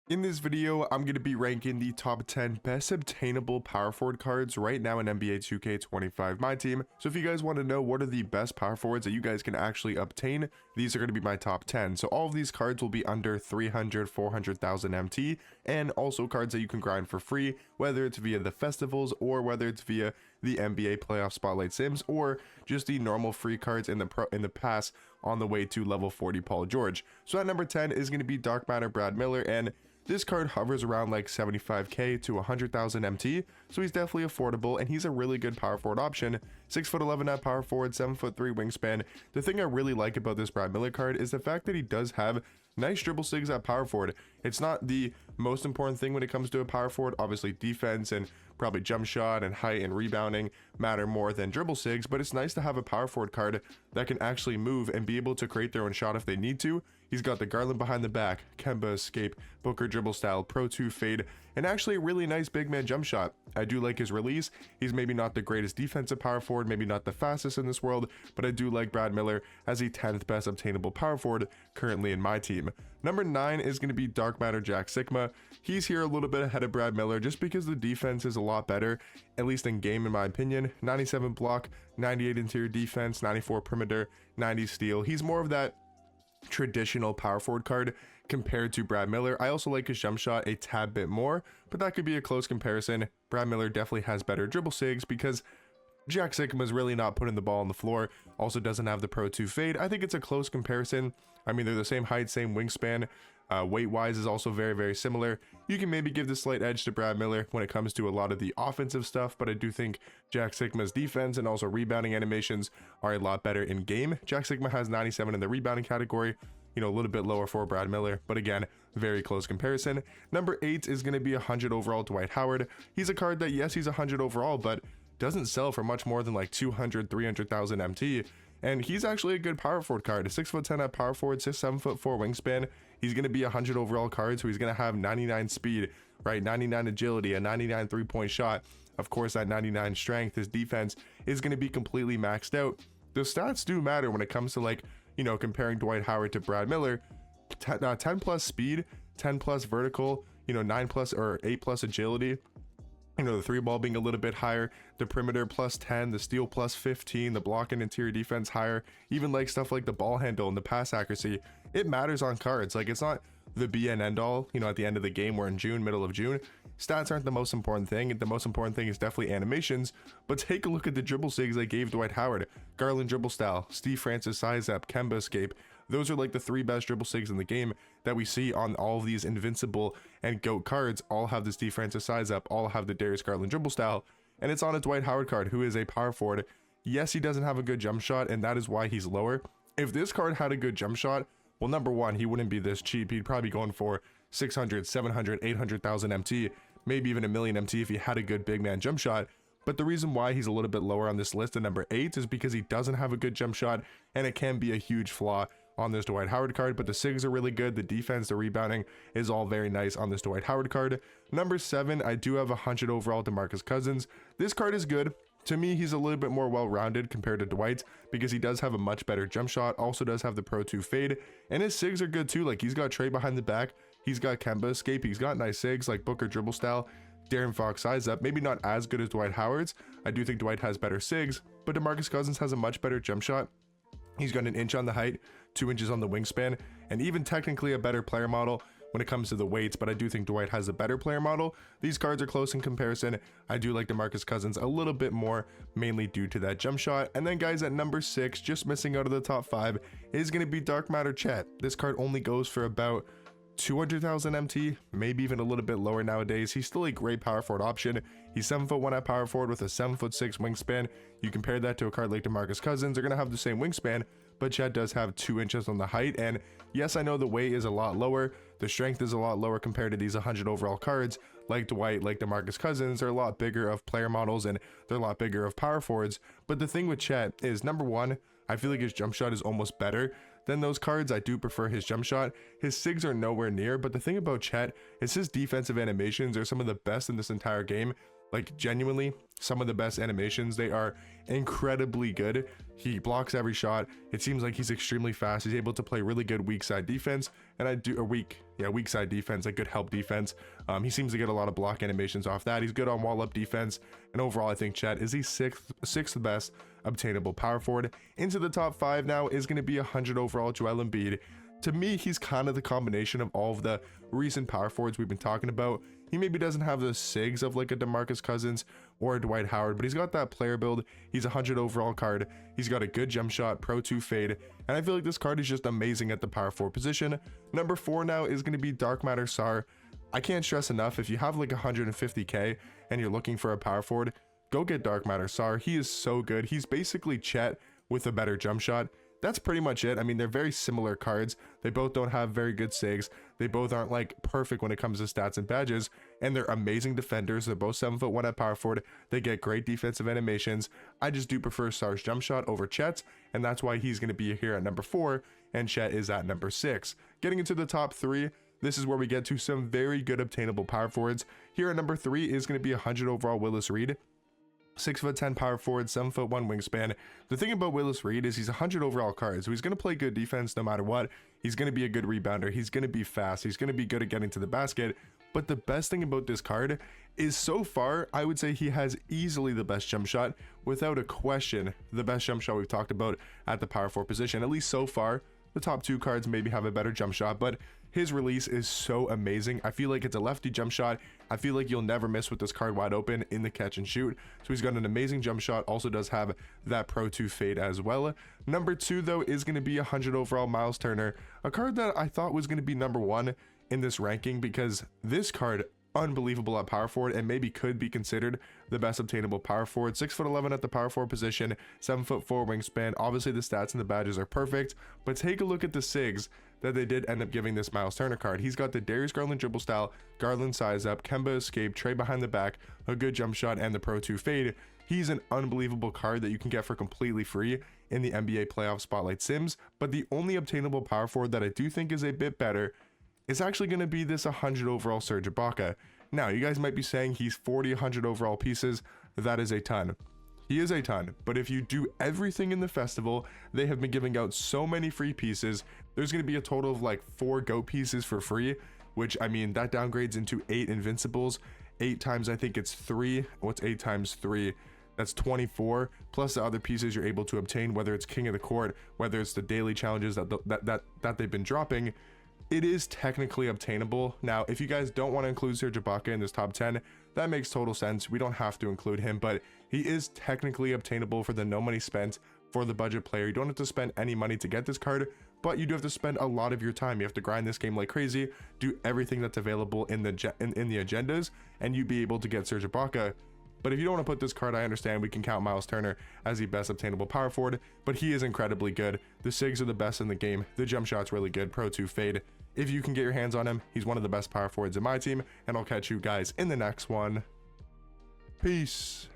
In this video, I'm going to be ranking the top 10 best obtainable power forward cards right now in NBA 2K25 My Team. So if you guys want to know what are the best power forwards that you guys can actually obtain, these are going to be my top 10. So all of these cards will be under 300, 400,000 MT, and also cards that you can grind for free, whether it's via the festivals or whether it's via the NBA playoff spotlight sims or just the normal free cards in the pass on the way to level 40 Paul George. So at number 10 is going to be Dark Matter Brad Miller, and this card hovers around like 75k to 100,000 MT, so he's definitely affordable and he's a really good power forward option. 6'11" at power forward, 7'3" wingspan. The thing I really like about this Brad Miller card is the fact that he does have nice dribble sigs at power forward. It's not the most important thing when it comes to a power forward. Obviously defense and probably jump shot and height and rebounding matter more than dribble sigs, but it's nice to have a power forward card that can actually move and be able to create their own shot if they need to. He's got the Garland behind the back, Kemba escape, Booker dribble style, Pro 2 fade, and actually a really nice big man jump shot. I do like his release. He's maybe not the greatest defensive power forward, maybe not the fastest in this world, but I do like Brad Miller as the 10th best obtainable power forward currently in my team. Number 9 is going to be Dark Matter Jack Sigma. He's here a little bit ahead of Brad Miller just because the defense is a lot better, at least in game in my opinion. 97 block, 98 interior defense, 94 perimeter, 90 steal. He's more of that traditional power forward card compared to Brad Miller. I also like his jump shot a tad bit more, but that could be a close comparison. Brad Miller definitely has better dribble sigs because Jack Sigma is really not putting the ball on the floor, also doesn't have the Pro 2 fade. I think it's a close comparison. I mean, they're the same height, same wingspan. Weight-wise is also very, very similar. You can maybe give the slight edge to Brad Miller when it comes to a lot of the offensive stuff, but I do think Jack Sigma's defense and also rebounding animations are a lot better in game. Jack Sigma has 97 in the rebounding category, you know, a little bit lower for Brad Miller, but again, very close comparison. Number 8 is going to be 100 overall Dwight Howard. He's a card that, yes, he's 100 overall, but doesn't sell for much more than like 200, 300,000 MT. And he's actually a good power forward card. A 6'10" at power forward, 7'4" wingspan. He's going to be 100 overall card, so he's going to have 99 speed, right? 99 agility, a 99 3-point shot. Of course, that 99 strength. His defense is going to be completely maxed out. The stats do matter when it comes to, like, you know, comparing Dwight Howard to Brad Miller. 10 plus speed, 10 plus vertical, you know, 9 plus or 8 plus agility. You know, the 3 ball being a little bit higher, the perimeter plus 10, the steal plus 15, the block and interior defense higher, even like stuff like the ball handle and the pass accuracy. It matters on cards. Like, it's not the be and end all, you know, at the end of the game. We're in June, middle of June. Stats aren't the most important thing. The most important thing is definitely animations. But take a look at the dribble sigs they gave Dwight Howard. Garland dribble style, Steve Francis size up, Kemba escape. Those are like the 3 best dribble sigs in the game that we see on all of these invincible and GOAT cards. All have the Steve Francis size up, all have the Darius Garland dribble style, and it's on a Dwight Howard card, who is a power forward. Yes, he doesn't have a good jump shot, and that is why he's lower. If this card had a good jump shot, well, number 1, he wouldn't be this cheap. He'd probably be going for 600, 700, 800,000 MT, maybe even a million MT if he had a good big man jump shot. But the reason why he's a little bit lower on this list at number 8 is because he doesn't have a good jump shot, and it can be a huge flaw on this Dwight Howard card. But the sigs are really good, the defense, the rebounding is all very nice on this Dwight Howard card. Number 7, I do have 100 overall DeMarcus Cousins. This card is good. To me, he's a little bit more well-rounded compared to Dwight because he does have a much better jump shot, also does have the Pro 2 fade, and his sigs are good too. Like, he's got Trey behind the back, he's got Kemba escape, he's got nice sigs like Booker dribble style, Darren Fox size up. Maybe not as good as Dwight Howard's. I do think Dwight has better sigs, but DeMarcus Cousins has a much better jump shot. He's got an inch on the height, 2 inches on the wingspan, and even technically a better player model when it comes to the weights, but I do think Dwight has a better player model. These cards are close in comparison. I do like DeMarcus Cousins a little bit more, mainly due to that jump shot. And then, guys, at number 6, just missing out of the top 5, is going to be Dark Matter Chet. This card only goes for about 200,000 MT, maybe even a little bit lower nowadays. He's still a great power forward option. He's 7'1" at power forward with a 7'6" wingspan. You compare that to a card like DeMarcus Cousins, they're going to have the same wingspan, but Chet does have 2 inches on the height. And yes, I know the weight is a lot lower, the strength is a lot lower compared to these 100 overall cards like Dwight, like DeMarcus Cousins. They're a lot bigger of player models and they're a lot bigger of power forwards. But the thing with Chet is, number 1, I feel like his jump shot is almost better than those cards. I do prefer his jump shot. His sigs are nowhere near, but the thing about Chet is his defensive animations are some of the best in this entire game. Like genuinely some of the best animations. They are incredibly good. He blocks every shot. It seems like he's extremely fast. He's able to play really good weak side defense, and weak side defense, like good help defense. He seems to get a lot of block animations off that. He's good on wall up defense, and overall I think Chet is the sixth best obtainable power forward. Into the top 5 now is going to be 100 overall Joel Embiid. To me, he's kind of the combination of all of the recent power forwards we've been talking about. He maybe doesn't have the SIGs of like a DeMarcus Cousins or a Dwight Howard, but he's got that player build. He's a 100 overall card. He's got a good jump shot, Pro 2 fade, and I feel like this card is just amazing at the power forward position. Number 4 now is going to be Dark Matter Sar. I can't stress enough, if you have like 150k and you're looking for a power forward, go get Dark Matter Sar. He is so good. He's basically Chet with a better jump shot. That's pretty much it. I mean, they're very similar cards. They both don't have very good SIGs. They both aren't like perfect when it comes to stats and badges, and they're amazing defenders. They're both 7'1" at power forward. They get great defensive animations. I just do prefer Sar's jump shot over Chet's, and that's why he's going to be here at number 4, and Chet is at number 6. Getting into the top 3, this is where we get to some very good obtainable power forwards. Here at number 3 is going to be 100 overall Willis Reed. 6'10" power forward, 7'1" wingspan. The thing about Willis Reed is he's 100 overall card, so he's going to play good defense no matter what. He's going to be a good rebounder. He's going to be fast. He's going to be good at getting to the basket. But the best thing about this card is so far, I would say he has easily the best jump shot, without a question, the best jump shot we've talked about at the power forward position. At least so far, the top 2 cards maybe have a better jump shot, but his release is so amazing. I feel like it's a lefty jump shot. I feel like you'll never miss with this card wide open in the catch and shoot. So he's got an amazing jump shot, also does have that Pro 2 fade as well. Number 2 though is going to be 100 overall Miles Turner, a card that I thought was going to be number 1 in this ranking, because this card, unbelievable at power forward, and maybe could be considered the best obtainable power forward. 6'11" at the power forward position, 7'4" wingspan. Obviously the stats and the badges are perfect, but take a look at the SIGs that they did end up giving this Miles Turner card. He's got the Darius Garland dribble style, Garland size up, Kemba escape, Trey behind the back, a good jump shot, and the Pro 2 fade. He's an unbelievable card that you can get for completely free in the NBA playoff spotlight sims. But the only obtainable power forward that I do think is a bit better is actually going to be this 100 overall Serge Ibaka. Now, you guys might be saying he's 100 overall pieces. That is a ton. He is a ton, but if you do everything in the festival, they have been giving out so many free pieces. There's going to be a total of like 4 GOAT pieces for free, which, I mean, that downgrades into 8 Invincibles. 8 times, I think it's 3. What's 8 times 3? That's 24, plus the other pieces you're able to obtain, whether it's King of the Court, whether it's the daily challenges that they've been dropping. It is technically obtainable. Now, if you guys don't want to include Serge Ibaka in this top 10, that makes total sense. We don't have to include him, but he is technically obtainable for the no money spent for the budget player. You don't have to spend any money to get this card, but you do have to spend a lot of your time. You have to grind this game like crazy, do everything that's available in the agendas, and you'd be able to get Serge Ibaka. But if you don't want to put this card, I understand. We can count Miles Turner as the best obtainable power forward, but he is incredibly good. The SIGs are the best in the game. The jump shot's really good. Pro 2 fade. If you can get your hands on him, he's one of the best power forwards in my team, and I'll catch you guys in the next one. Peace.